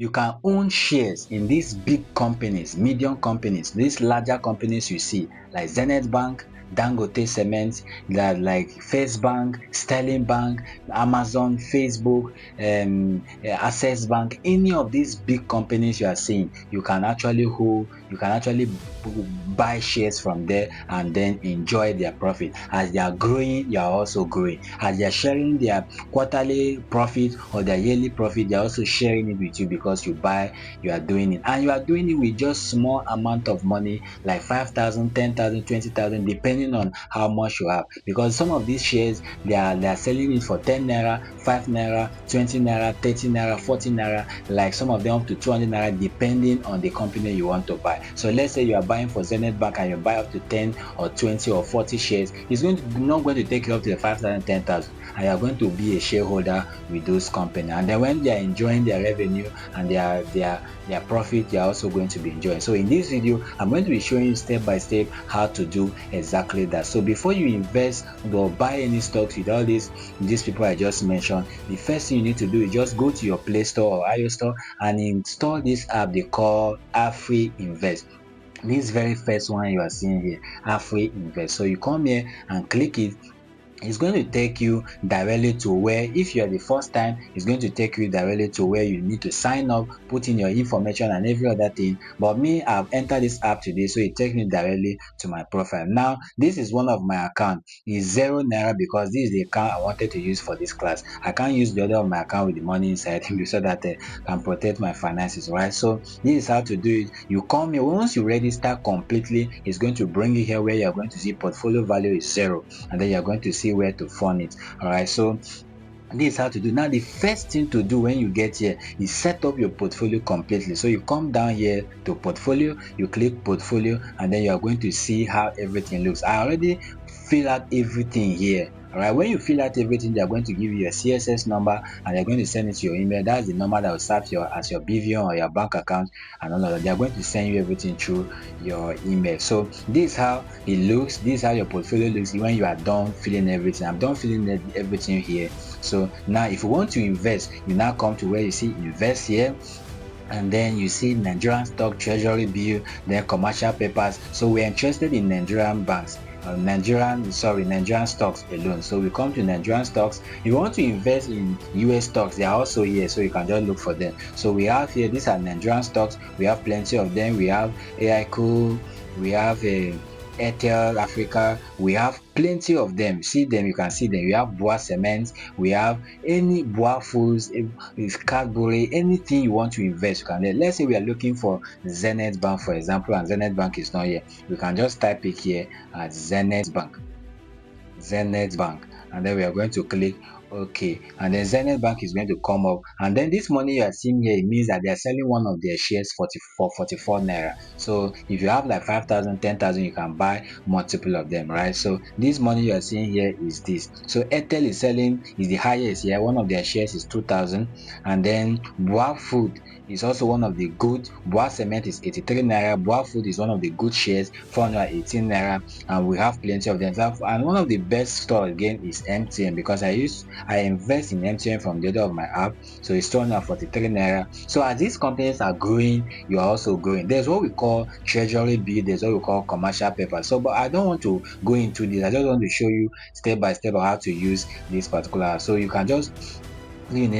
You can own shares in these big companies, medium companies, these larger companies you see, like Zenith Bank, Dangote Cement, like First Bank, Sterling Bank, Amazon, Facebook, Access Bank. Any of these big companies you are seeing, you can actually hold, you can actually buy shares from there and then enjoy their profit. As they are growing, you are also growing. As they are sharing their quarterly profit or their yearly profit, they're also sharing it with you because you buy, you are doing it, and you are doing it with just small amount of money, like 5,000, 10,000, 20,000, depending on how much you have. Because some of these shares, they are selling it for 10 naira, 5 naira, 20 naira, 30 naira, 40 naira, like some of them up to 200 naira, depending on the company you want to buy. So let's say you are buying for Zenith Bank and you buy up to 10 or 20 or 40 shares, it's not going to take you up to the 5,000, 10,000, and you are going to be a shareholder with those companies. And then when they are enjoying their revenue and their profit, you are also going to be enjoying. So in this video, I'm going to be showing you step by step how to do exactly that. So before you invest or buy any stocks with all these people I just mentioned, the first thing you need to do is just go to your Play Store or iOS Store and install this app they call Afri Invest. This very first one you are seeing here, Afri Invest. So you come here and click it. It's going to take you directly to where, if you're the first time, it's going to take you directly to where you need to sign up, put in your information and every other thing. But me, I've entered this app today, so it takes me directly to my profile. Now this is one of my account. It's 0 naira because this is the account I wanted to use for this class. I can't use the other of my account with the money inside so that I can protect my finances, right? So this is how to do it. You come here, once you register completely, it's going to bring you here where you're going to see portfolio value is 0, and then you're going to see where to fund it. All right, so this is how to do. Now the first thing to do when you get here is set up your portfolio completely. So you come down here to portfolio, you click portfolio, and then you are going to see how everything looks. I already fill out everything here. All right, when you fill out everything, they are going to give you a CSS number and they're going to send it to your email. That's the number that will serve your as your BVN or your bank account and all of that. They are going to send you everything through your email. So this is how it looks. This is how your portfolio looks when you are done filling everything. I'm done filling everything here. So now if you want to invest, you now come to where you see invest here, and then you see Nigerian stock, treasury bill, then commercial papers. So we're interested in Nigerian banks, Nigerian stocks alone. So we come to Nigerian stocks. If you want to invest in US stocks, they are also here, so you can just look for them. So we have here, these are Nigerian stocks. We have plenty of them. We have AICO, we have a Airtel Africa, we have plenty of them. See them, you can see them. We have Boa Cement, we have any Boa Foods, if Cadbury, anything you want to invest, you can. Let's say we are looking for Zenith Bank, for example, and Zenith Bank is not here. We can just type it here as Zenith Bank. Zenith Bank, and then we are going to click OK, and then Zenith Bank is going to come up, and then this money you are seeing here, it means that they are selling one of their shares for 44 naira. So if you have like 5,000, 10,000, you can buy multiple of them, right? So this money you are seeing here is this. So Airtel is selling, is the highest here. One of their shares is 2,000, and then Boa Food is also one of the good. Boa Cement is 83 naira. Boa Food is one of the good shares, 418 naira, and we have plenty of them. And one of the best store again is MTN, because I invest in MTN from the other of my app, so it's 243 naira. So as these companies are growing, you are also growing. There's what we call treasury bill, there's what we call commercial paper. So but I don't want to go into this. I just want to show you step by step of how to use this particular. So you can just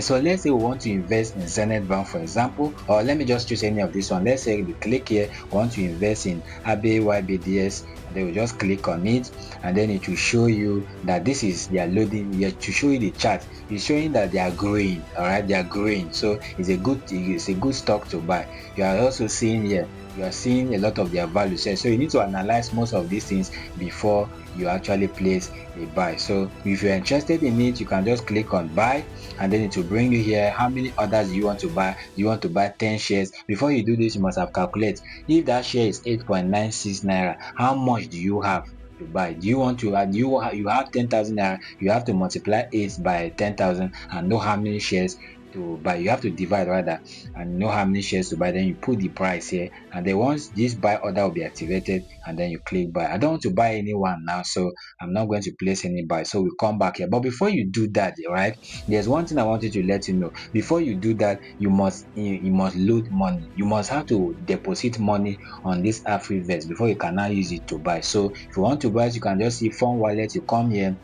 so let's say we want to invest in Zenith Bank, for example, or let me just choose any of this one. Let's say we click here, we want to invest in ABYBDS, and then we just click on it, and then it will show you that this is they are loading here to show you the chart. It's showing that they are growing. All right, they are growing, so it's a good stock to buy. You are also seeing here, you are seeing a lot of their value. So you need to analyze most of these things before you actually place a buy. So if you're interested in it, you can just click on buy, and then it will bring you here. How many others do you want to buy? You want to buy 10 shares. Before you do this, you must have calculated if that share is 8.96 naira, how much do you have to buy? Do you want to you have 10,000 naira, you have to multiply it by 10,000 and know how many shares to buy. You have to divide rather and know how many shares to buy. Then you put the price here, and then once this buy order will be activated, and then you click buy. I don't want to buy anyone now, so I'm not going to place any buy. So we come back here. But before you do that, right, there's one thing I wanted to let you know. Before you do that, you must load money. You must have to deposit money on this Afriverse before you can now use it to buy. So if you want to buy, you can just see phone wallet. You come here,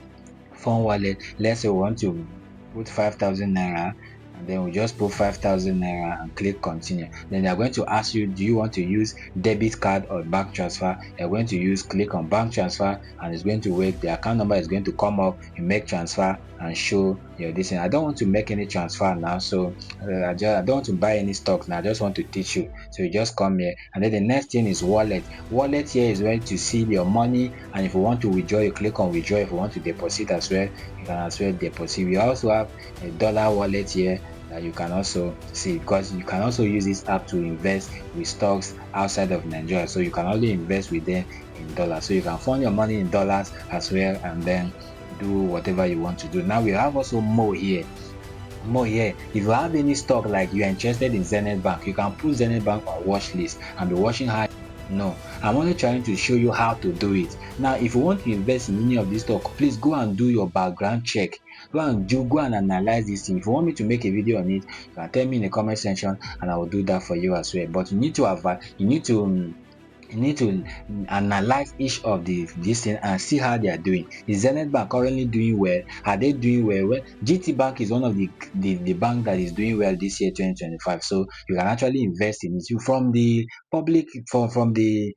phone wallet. Let's say we want to put 5,000 naira, and then we just put 5,000 naira and click continue. Then they are going to ask you, do you want to use debit card or bank transfer? You're going to click on bank transfer, and it's going to wait. The account number is going to come up. You make transfer and show your this thing. I don't want to make any transfer now, so I don't want to buy any stock now. I just want to teach you. So you just come here, and then the next thing is wallet. Wallet here is where to see your money, and if you want to withdraw, you click on withdraw. If you want to deposit as well, you can as well deposit. We also have a dollar wallet here that you can also see, because you can also use this app to invest with stocks outside of Nigeria. So you can only invest with them in dollars. So you can fund your money in dollars as well, and then do whatever you want to do. Now we have also more here. If you have any stock, like you are interested in Zenith Bank, you can put Zenith Bank on watch list and be watching how. No, I'm only trying to show you how to do it. Now if you want to invest in any of this stock, please go and do your background check. Go and analyze this thing. If you want me to make a video on it, you can tell me in the comment section, and I will do that for you as well. But you need to have you need to analyze each of this thing and see how they are doing. Is Zenith Bank currently doing well? Are they doing well? Well, GT Bank is one of the bank that is doing well this year 2025. So you can actually invest in it from the public, from the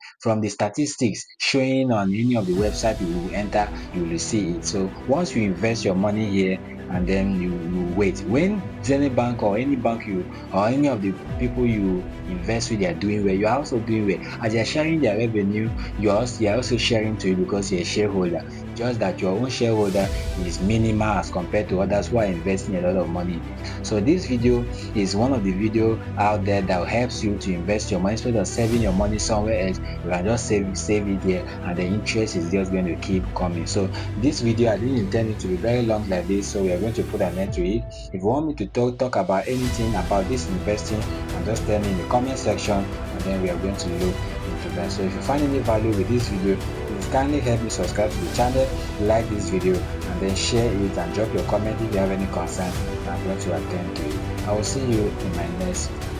statistics showing on any of the website you will enter, you will see it. So once you invest your money here, and then you wait, when Zenith Bank or any bank or any of the people you invest with, they are doing well, you are also doing well. As they are sharing their revenue, you are also sharing to you, because you're a shareholder. Just that your own shareholder is minimal as compared to others who are investing a lot of money in it. So this video is one of the video out there that helps you to invest your money. Instead of saving your money somewhere else, you can just save it here, and the interest is just going to keep coming. So this video, I didn't intend it to be very long like this, so we are going to put an end to it. If you want me to talk about anything about this investing, and just tell me in the comment section, and then we are going to look into that. So if you find any value with this video, please kindly help me subscribe to the channel, like this video, and then share it, and drop your comment if you have any concern. I'm going to attend to it. I will see you in my next video.